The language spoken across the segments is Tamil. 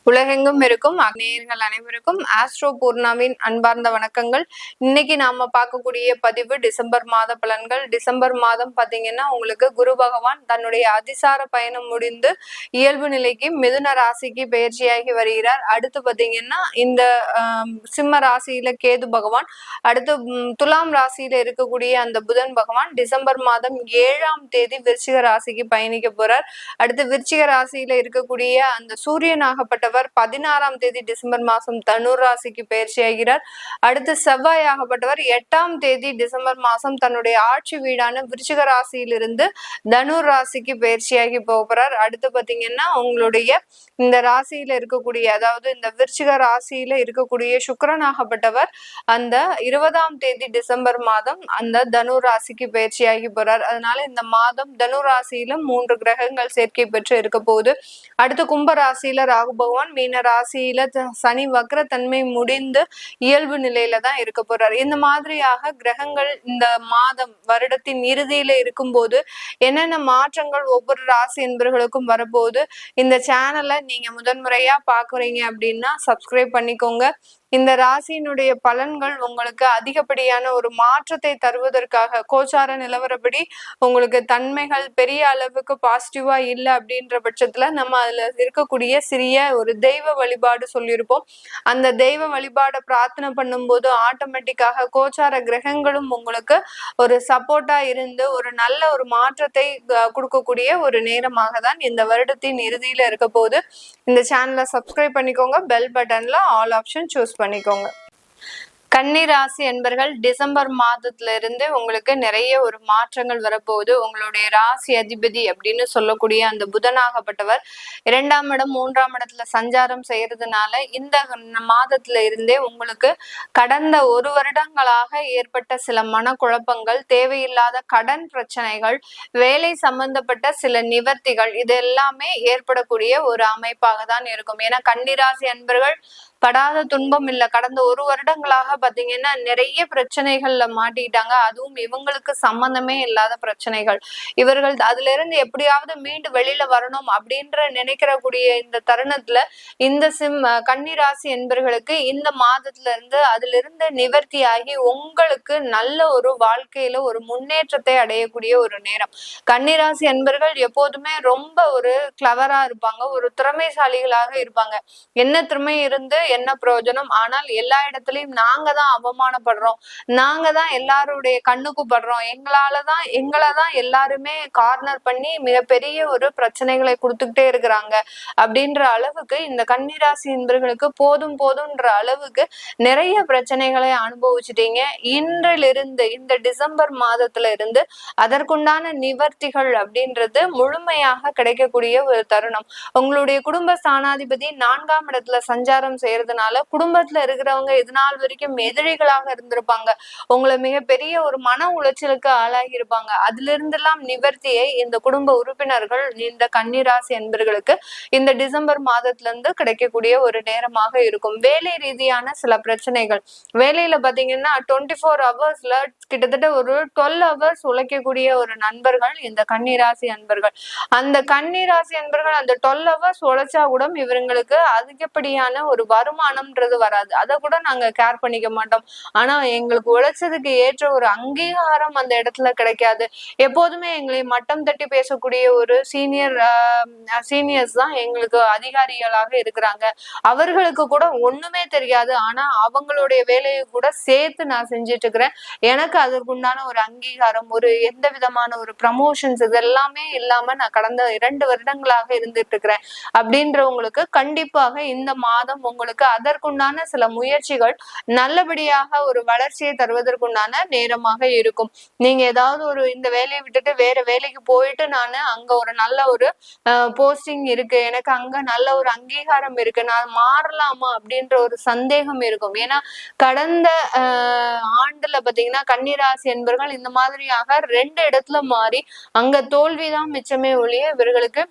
உலகெங்கும் இருக்கும் நேயர்கள் அனைவருக்கும் ஆஸ்ட்ரோ பூர்ணாவின் அன்பார்ந்த வணக்கங்கள். இன்னைக்கு நாம பார்க்கக்கூடிய பதிவு டிசம்பர் மாத பலன்கள். டிசம்பர் மாதம் பாத்தீங்கன்னா உங்களுக்கு குரு பகவான் தன்னுடைய அதிசார பயணம் முடிந்து இயல்பு நிலைக்கு மிதுன ராசிக்கு பயிற்சியாகி வருகிறார். அடுத்து பாத்தீங்கன்னா இந்த சிம்ம ராசியில கேது பகவான், அடுத்து துலாம் ராசியில இருக்கக்கூடிய அந்த புதன் பகவான் டிசம்பர் மாதம் 7ஆம் தேதி விருச்சிக ராசிக்கு பயணிக்க போறார். அடுத்து விருச்சிக ராசியில இருக்கக்கூடிய அந்த சூரியனாகப்பட்ட 16ஆம் தேதி டிசம்பர் மாசம் தனுர் ராசிக்கு பயிற்சியாகிறார். அடுத்து செவ்வாய் ஆகப்பட்டவர் 8ஆம் தேதி டிசம்பர் மாசம் தன்னுடைய ஆட்சி வீடான விருச்சிக ராசியிலிருந்து தனுர் ராசிக்கு பயிற்சியாகி போகிறார். அடுத்து பாத்தீங்கன்னா உங்களுடைய இந்த ராசியில இருக்கக்கூடிய, அதாவது இந்த விருச்சிக ராசியில இருக்கக்கூடிய சுக்கிரனாகப்பட்டவர் அந்த 20ஆம் தேதி டிசம்பர் மாதம் அந்த தனுர் ராசிக்கு பயிற்சியாகி போறார். அதனால இந்த மாதம் தனுர் ராசியில 3 கிரகங்கள் சேர்க்கை பெற்று இருக்க போகுது. அடுத்து கும்ப ராசியில ராகு பகவான், மீன ராசியில சனி வக்ரத்தன்மை முடிந்து இயல்பு நிலையில தான் இருக்க போறாரு. இந்த மாதிரியாக கிரகங்கள் இந்த மாதம் வருடத்தின் இறுதியில இருக்கும்போது என்னென்ன மாற்றங்கள் ஒவ்வொரு ராசி என்பவர்களுக்கும் வரப்போகுது. இந்த சேனலை நீங்க முதன்முறையா பாக்குறீங்க அப்படின்னா சப்ஸ்கிரைப் பண்ணிக்கோங்க. இந்த ராசியினுடைய பலன்கள் உங்களுக்கு அதிகப்படியான ஒரு மாற்றத்தை தருவதற்காக, கோச்சார நிலவரப்படி உங்களுக்கு தன்மைகள் பெரிய அளவுக்கு பாசிட்டிவா இல்லை அப்படின்ற பட்சத்துல நம்ம அதுல இருக்கக்கூடிய சிறிய ஒரு தெய்வ வழிபாடு சொல்லியிருப்போம். அந்த தெய்வ வழிபாடை பிரார்த்தனை பண்ணும்போது ஆட்டோமேட்டிக்காக கோச்சார கிரகங்களும் உங்களுக்கு ஒரு சப்போர்ட்டா இருந்து ஒரு நல்ல ஒரு மாற்றத்தை கொடுக்கக்கூடிய ஒரு நேரமாக தான் இந்த வருடத்தின் இறுதியில இருக்க போது. இந்த சேனலை சப்ஸ்கிரைப் பண்ணிக்கோங்க, பெல் பட்டன்ல ஆல் ஆப்ஷன் சூஸ் பண்ணிக்கோங்க. கன்னி ராசி என்பர்கள் டிசம்பர் மாதத்துல இருந்து உங்களுக்கு நிறைய ஒரு மாற்றங்கள் வரப்போகுது. உங்களுடைய ராசி அதிபதி அப்படின்னு சொல்லக்கூடிய அந்த புதனாகப்பட்டவர் 2ஆம் இடம் 3ஆம் இடத்துல சஞ்சாரம் செய்யறதுனால இந்த மாதத்துல இருந்தே உங்களுக்கு கடந்த 1 வருடங்களாக ஏற்பட்ட சில மனக்குழப்பங்கள், தேவையில்லாத கடன் பிரச்சனைகள், வேலை சம்பந்தப்பட்ட சில நிவர்த்திகள், இது எல்லாமே ஏற்படக்கூடிய ஒரு அமைப்பாக தான் இருக்கும். ஏன்னா கன்னிராசி அன்பர்கள் படாத துன்பம் இல்லை. கடந்த 1 வருடங்களாக பாத்தீங்கன்னா நிறைய பிரச்சனைகள்ல மாட்டிக்கிட்டாங்க. அதுவும் இவங்களுக்கு சம்பந்தமே இல்லாத பிரச்சனைகள். இவர்கள் அதுல இருந்து எப்படியாவது மீண்டு வெளியில வரணும் அப்படின்ற நினைக்கிறக்கூடிய இந்த தருணத்துல இந்த கன்னிராசி என்பர்களுக்கு இந்த மாதத்துல இருந்து அதுல இருந்து நிவர்த்தியாகி உங்களுக்கு நல்ல ஒரு வாழ்க்கையில ஒரு முன்னேற்றத்தை அடையக்கூடிய ஒரு நேரம். கன்னிராசி என்பர்கள் எப்போதுமே ரொம்ப ஒரு கிளவரா இருப்பாங்க, ஒரு திறமைசாலிகளாக இருப்பாங்க. என்ன திறமை இருந்து என்ன பிரயோஜனம்? ஆனால் எல்லா இடத்துலயும் நாங்க தான் அவமானப்படுறோம், நாங்க தான் எல்லாருடைய கண்ணுக்கு படுறோம், எங்களைதான் எல்லாருமே கார்னர் பண்ணி மிகப்பெரிய ஒரு பிரச்சனைகளை கொடுத்துக்கிட்டே இருக்கிறாங்க அப்படின்ற அளவுக்கு இந்த கன்னிராசி என்பவர்களுக்கு போதும் போதும்ன்ற அளவுக்கு நிறைய பிரச்சனைகளை அனுபவிச்சுட்டீங்க. இன்றிலிருந்து இந்த டிசம்பர் மாதத்துல இருந்து அதற்குண்டான நிவர்த்திகள் அப்படின்றது முழுமையாக கிடைக்கக்கூடிய ஒரு தருணம். உங்களுடைய குடும்ப ஸ்தானாதிபதி 4ஆம் இடத்துல சஞ்சாரம் செய்யறதுனால குடும்பத்துல இருக்கிறவங்க இதுநாள் வரைக்கும் எதிரிகளாக இருந்திருப்பாங்க, உங்களை மிகப்பெரிய ஒரு மன உளைச்சலுக்கு ஆளாகி இருப்பாங்க. அதுல இருந்தெல்லாம் நிவர்த்தியை இந்த குடும்ப உறுப்பினர்கள் இந்த கன்னிராசி என்பர்களுக்கு இந்த டிசம்பர் மாதத்துல இருந்து கிடைக்கக்கூடிய ஒரு நேரமாக இருக்கும். வேலை ரீதியான சில பிரச்சனைகள், வேலையில பாத்தீங்கன்னா 24 ஹவர்ஸ்ல கிட்டத்தட்ட ஒரு 12 ஹவர்ஸ் உழைக்கக்கூடிய ஒரு நண்பர்கள் இந்த கன்னிராசி அன்பர்கள். அந்த கன்னிராசி அன்பர்கள் அந்த 12 ஹவர்ஸ் உழைச்சா கூட இவங்களுக்கு அதிகப்படியான ஒரு வருமானம்ன்றது வராது. அதை கூட நாங்க கேர் பண்ணிக்க மாட்டோம். ஆனா எங்களுக்கு உழைச்சதுக்கு ஏற்ற ஒரு அங்கீகாரம் அந்த இடத்துல கிடைக்காது. எப்போதுமே எங்களை மட்டம் தட்டி பேசக்கூடிய ஒரு சீனியர்ஸ் தான் எங்களுக்கு அதிகாரிகளாக இருக்கிறாங்க. அவர்களுக்கு கூட ஒண்ணுமே தெரியாது, ஆனா அவங்களுடைய வேலையை கூட சேர்த்து நான் செஞ்சுட்டு இருக்கிறேன். எனக்கு அதற்குண்டான ஒரு அங்கீகாரம், ஒரு எந்த விதமான ஒரு ப்ரமோஷன்ஸ் இதெல்லாமே இல்லாம நான் கடந்த 2 வருடங்களாக இருந்துட்டு இருக்கிறேன் அப்படின்றவங்களுக்கு கண்டிப்பாக இந்த மாதம் உங்களுக்கு அதற்குண்டான சில முயற்சிகள் நல்லபடியாக ஒரு வளர்ச்சியை தருவதற்குண்டான நேரமாக இருக்கும். நீங்க ஏதாவது ஒரு இந்த வேலையை விட்டுட்டு வேற வேலைக்கு போயிட்டு நான் அங்க ஒரு நல்ல ஒரு போஸ்டிங் இருக்கு, எனக்கு அங்க நல்ல ஒரு அங்கீகாரம் இருக்கு, நான் மாறலாமா அப்படின்ற ஒரு சந்தேகம் இருக்கும். ஏன்னா கடந்த ஆண்டுல பாத்தீங்கன்னா கன்னிராசி என்பவர்கள் இந்த மாதிரியாக 2 இடத்துல மாறி அங்க தோல்விதான் மிச்சமே ஒழிய இவர்களுக்கு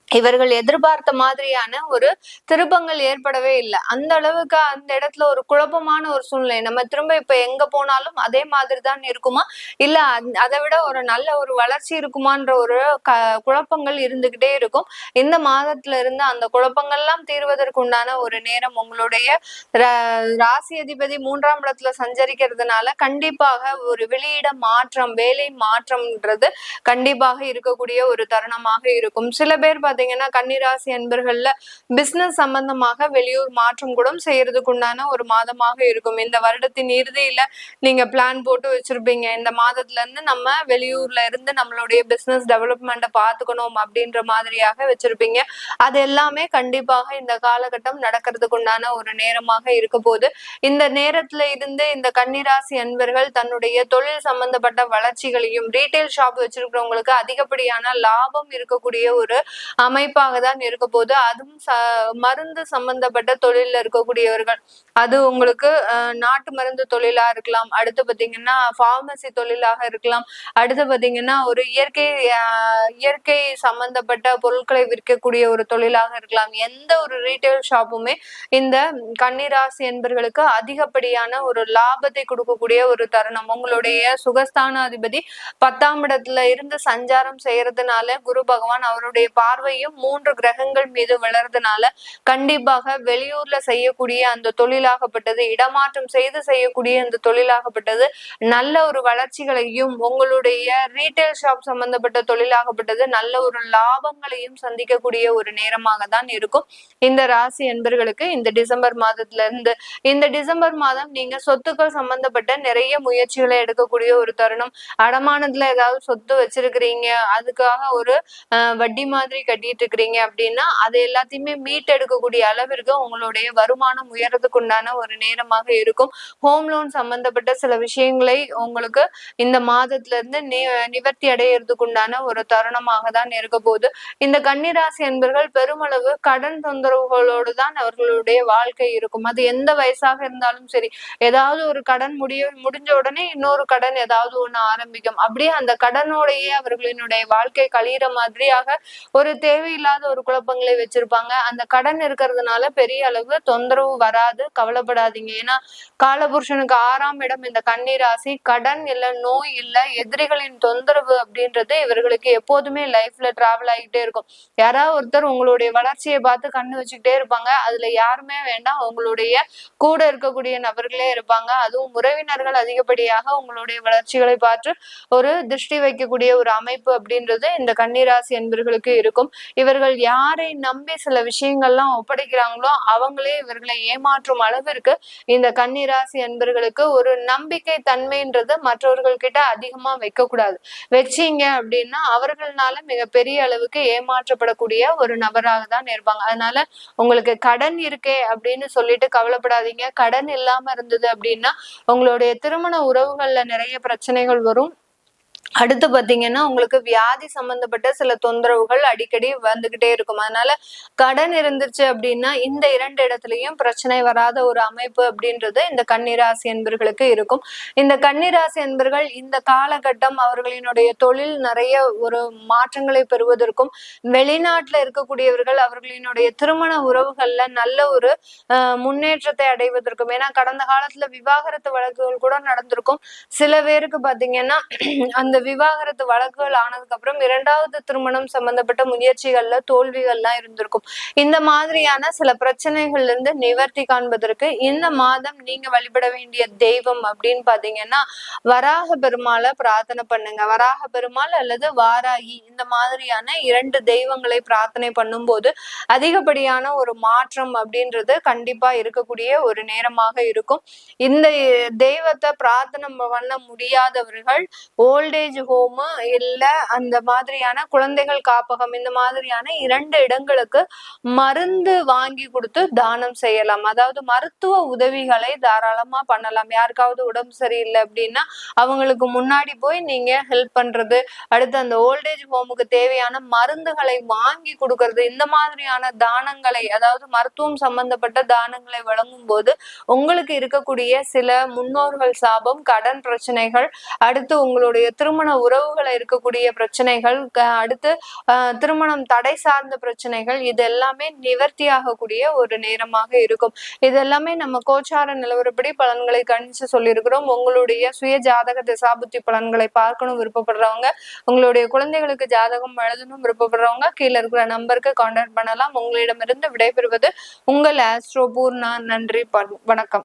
இவர்கள் எதிர்பார்த்த மாதிரியான ஒரு திருப்பங்கள் ஏற்படவே இல்லை. அந்த அளவுக்கு அந்த இடத்துல ஒரு குழப்பமான ஒரு சூழ்நிலை. நம்ம திரும்ப இப்ப எங்க போனாலும் அதே மாதிரிதான் இருக்குமா, இல்ல அதை விட ஒரு நல்ல ஒரு வளர்ச்சி இருக்குமான்ற ஒரு குழப்பங்கள் இருந்துகிட்டே இருக்கும். இந்த மாதத்துல இருந்து அந்த குழப்பங்கள்லாம் தீர்வதற்கு உண்டான ஒரு நேரம் உங்களுடைய ராசி அதிபதி 3ஆம் இடத்துல சஞ்சரிக்கிறதுனால கண்டிப்பாக ஒரு வெளியிட மாற்றம், வேலை மாற்றம்ன்றது கண்டிப்பாக இருக்கக்கூடிய ஒரு தருணமாக இருக்கும். சில பேர் பாத்தீங்கன்னா கன்னிராசி அன்பர்கள்ல பிசினஸ் சம்பந்தமாக வெளியூர் மாற்றம் கூட செய்யறதுக்கு உண்டான ஒரு மாதமாக இருக்கும். இந்த வருடத்தின் இறுதியில நீங்க பிளான் போட்டு வச்சிருப்பீங்க, இந்த மாதத்துல இருந்து நம்ம வெளியூர்ல இருந்து நம்மளுடைய பிசினஸ் டெவலப்மெண்ட்டை பாத்துக்கணும் அப்படின்ற மாதிரியாக வச்சிருப்பீங்க. அது எல்லாமே கண்டிப்பாக இந்த காலகட்டம் நடக்கிறதுக்கு உண்டான ஒரு நேரமாக இருக்க போது. இந்த நேரத்துல இருந்து இந்த கன்னிராசி அன்பர்கள் தன்னுடைய தொழில் சம்பந்தப்பட்ட வளர்ச்சிகளையும், ரீட்டைல் ஷாப் வச்சிருக்கிறவங்களுக்கு அதிகப்படியான லாபம் இருக்கக்கூடிய ஒரு அமைப்பாக தான் இருக்க போது. அதுவும் மருந்து சம்பந்தப்பட்ட தொழில இருக்கக்கூடியவர்கள், அது உங்களுக்கு நாட்டு மருந்து தொழிலா இருக்கலாம், அடுத்து பாத்தீங்கன்னா பார்மசி தொழிலாக இருக்கலாம், அடுத்து பாத்தீங்கன்னா ஒரு இயற்கை சம்பந்தப்பட்ட பொருட்களை விற்கக்கூடிய ஒரு தொழிலாக இருக்கலாம். எந்த ஒரு ரீட்டைல் ஷாப்புமே இந்த கன்னிராசி என்பர்களுக்கு அதிகப்படியான ஒரு லாபத்தை கொடுக்கக்கூடிய ஒரு தருணம். உங்களுடைய சுகஸ்தானாதிபதி 10ஆம் இடத்துல இருந்து சஞ்சாரம் செய்யறதுனால குரு பகவான் அவருடைய பார்வையும் 3 கிரகங்கள் மீது விழறதுனால கண்டிப்பாக வெளியூர்ல செய்யக்கூடிய அந்த தொழிலாகப்பட்டது, இடமாற்றம் செய்து செய்யக்கூடிய அந்த தொழிலாகப்பட்டது நல்ல ஒரு வளர்ச்சிகளையும், உங்களுடைய ரீட்டைல் ஷாப் சம்பந்தப்பட்ட தொழிலாகப்பட்டது நல்ல ஒரு லாபங்களையும் சந்திக்கக்கூடிய ஒரு நேரமாக தான் இருக்கும் இந்த ராசி என்பர்களுக்கு. இந்த டிசம்பர் மாதத்துல இருந்து இந்த டிசம்பர் மாதம் நீங்க சொத்துக்கள் சம்பந்தப்பட்ட நிறைய முயற்சிகளை எடுக்கக்கூடிய ஒரு தருணம். அடமானத்துல ஏதாவது சொத்து வச்சிருக்கிறீங்க, அதுக்காக ஒரு வட்டி மாதிரி கட்டிட்டு இருக்கிறீங்க அப்படின்னா அது எல்லாத்தையுமே மீட்டெடுக்கக்கூடிய அளவிற்கு உங்களுடைய வருமானம் உயர்றதுக்கு உண்டான ஒரு நேரமாக இருக்கும். ஹோம் லோன் சம்பந்தப்பட்ட சில விஷயங்களை உங்களுக்கு இந்த மாதத்துல இருந்து நிவர்த்தி அடையிறதுக்கு உண்டான ஒரு தருணமாக தான் இருக்க போகுது. இந்த கன்னிராசி என்பர்கள் பெருமளவு கடன் தொந்தரவுகளோடு தான் அவர்களுடைய வாழ்க்கை இருக்கும். அது எந்த வயசாக இருந்தாலும் சரி, ஏதாவது ஒரு கடன் முடிஞ்ச உடனே இன்னொரு கடன் ஏதாவது ஒண்ணு ஆரம்பிக்கும். அப்படியே அந்த கடனோடையே அவர்களினுடைய வாழ்க்கை கழியிற மாதிரியாக ஒரு தேவையில்லாத ஒரு குழப்பங்களை வச்சிருப்பாங்க. அந்த கடன் இருக்கிறதுனால பெரிய அளவு தொந்தரவு வராது, கவலைப்படாதீங்க. ஏன்னா காலபுருஷனுக்கு 6ஆம் இடம் இந்த கன்னிராசி. கடன் இல்ல, நோய் இல்ல, எதிரிகளின் தொந்தரவு அப்படின்றது இவர்களுக்கு எப்போதுமே லைஃப்ல டிராவல் ஆகிட்டே இருக்கும். யாராவது ஒருத்தர் உங்களுடைய வளர்ச்சியை பார்த்து கண்ணு வச்சுக்கிட்டே இருப்பாங்க. அதுல யாருமே வேண்டாம், உங்களுடைய கூட இருக்கக்கூடிய நபர்களே இருப்பாங்க. அதுவும் உறவினர்கள் அதிகப்படியாக உங்களுடைய வளர்ச்சிகளை பார்த்து ஒரு திருஷ்டி வைக்கக்கூடிய ஒரு அமைப்பு அப்படின்றது இந்த கன்னிராசி என்பர்களுக்கு இருக்கும். இவர்கள் யாரை நம்பி சில விஷயங்கள்லாம் ஒப்படைக்கிறாங்களோ அவங்களே இவர்களை ஏமாற்றும் அளவிற்கு இந்த கன்னிராசி என்பர்களுக்கு ஒரு நம்பிக்கை தன்மைன்றது மற்றவர்கள் கிட்ட அதிகமா வைக்க கூடாது. வச்சீங்க அப்படின்னா அவர்களால மிகப்பெரிய அளவுக்கு ஏமாற்றப்படக்கூடிய ஒரு நபராக தான் இருப்பாங்க. அதனால உங்களுக்கு கடன் இருக்கே அப்படின்னு சொல்லிட்டு கவலைப்படாதீங்க. கடன் இல்லாம இருந்தது அப்படின்னா உங்களுடைய திருமண உறவுகள்ல நிறைய பிரச்சனைகள் வரும். அடுத்து பாத்தீங்கன்னா உங்களுக்கு வியாதி சம்பந்தப்பட்ட சில தொந்தரவுகள் அடிக்கடி வந்துகிட்டே இருக்கும். அதனால கடன் இருந்துச்சு அப்படின்னா இந்த 2 இடத்துலயும் பிரச்சனை வராத ஒரு அமைப்பு அப்படின்றது இந்த கன்னிராசி என்பர்களுக்கு இருக்கும். இந்த கன்னிராசி என்பர்கள் இந்த காலகட்டம் அவர்களினுடைய தொழில் நிறைய ஒரு மாற்றங்களை பெறுவதற்கும், வெளிநாட்டுல இருக்கக்கூடியவர்கள் அவர்களினுடைய திருமண உறவுகள்ல நல்ல ஒரு முன்னேற்றத்தை அடைவதற்கும். ஏன்னா கடந்த காலத்துல விவாகரத்து வழக்குகள் கூட நடந்திருக்கும். சில பேருக்கு பாத்தீங்கன்னா அந்த விவாகரத்து வழக்குகள் ஆனதுக்கு அப்புறம் 2வது திருமணம் சம்பந்தப்பட்ட முயற்சிகள்ல தோல்விகள்லாம் இருந்திருக்கும். இந்த மாதிரியான சில பிரச்சனைகள்ல இருந்து நிவர்த்தி காண்பதற்கு இந்த மாதம் நீங்க வழிபட வேண்டிய தெய்வம் அப்படின்னு பாத்தீங்கன்னா வராக பெருமாளை பிரார்த்தனை பண்ணுங்க. வராக பெருமாள் அல்லது வாராகி, இந்த மாதிரியான 2 தெய்வங்களை பிரார்த்தனை பண்ணும் போது அதிகப்படியான ஒரு மாற்றம் அப்படின்றது கண்டிப்பா இருக்கக்கூடிய ஒரு நேரமாக இருக்கும். இந்த தெய்வத்தை பிரார்த்தனை பண்ண முடியாதவர்கள் ஓல்டேஜ் ஹோம் இல்ல அந்த மாதிரியான குழந்தைகள் காப்பகம், இந்த மாதிரியான 2 இடங்களுக்கு மருந்து வாங்கி கொடுத்து தானம் செய்யலாம். அதாவது மருத்துவ உதவிகளை தாராளமா பண்ணலாம். யாருக்காவது உடம்பு சரியில்லை அப்படின்னா அவங்களுக்கு முன்னாடி போய் நீங்க ஹெல்ப் பண்றது, அடுத்து அந்த ஓல்டேஜ் ஹோமுக்கு தேவையான மருந்துகளை வாங்கி கொடுக்கறது, இந்த மாதிரியான தானங்களை, அதாவது மருத்துவம் சம்பந்தப்பட்ட தானங்களை வழங்கும் போது உங்களுக்கு இருக்கக்கூடிய சில முன்னோர்கள் சாபம், கடன் பிரச்சனைகள், அடுத்து உங்களுடைய திருமண திருமண உறவுகளை இருக்கக்கூடிய பிரச்சனைகள், அடுத்து திருமணம் தடை சார்ந்த பிரச்சனைகள், இது எல்லாமே நிவர்த்தி ஆகக்கூடிய ஒரு நேரமாக இருக்கும். இது எல்லாமே நம்ம கோச்சார நிலவரப்படி பலன்களை கணிச்சு சொல்லியிருக்கிறோம். உங்களுடைய சுய ஜாதக திசாபுத்தி பலன்களை பார்க்கணும் விருப்பப்படுறவங்க, உங்களுடைய குழந்தைகளுக்கு ஜாதகம் எழுதணும் விருப்பப்படுறவங்க கீழே இருக்கிற நம்பருக்கு கான்டாக்ட் பண்ணலாம். உங்களிடமிருந்து விடைபெறுவது உங்கள் ஆஸ்ட்ரோ பூர்ணா. நன்றி, வணக்கம்.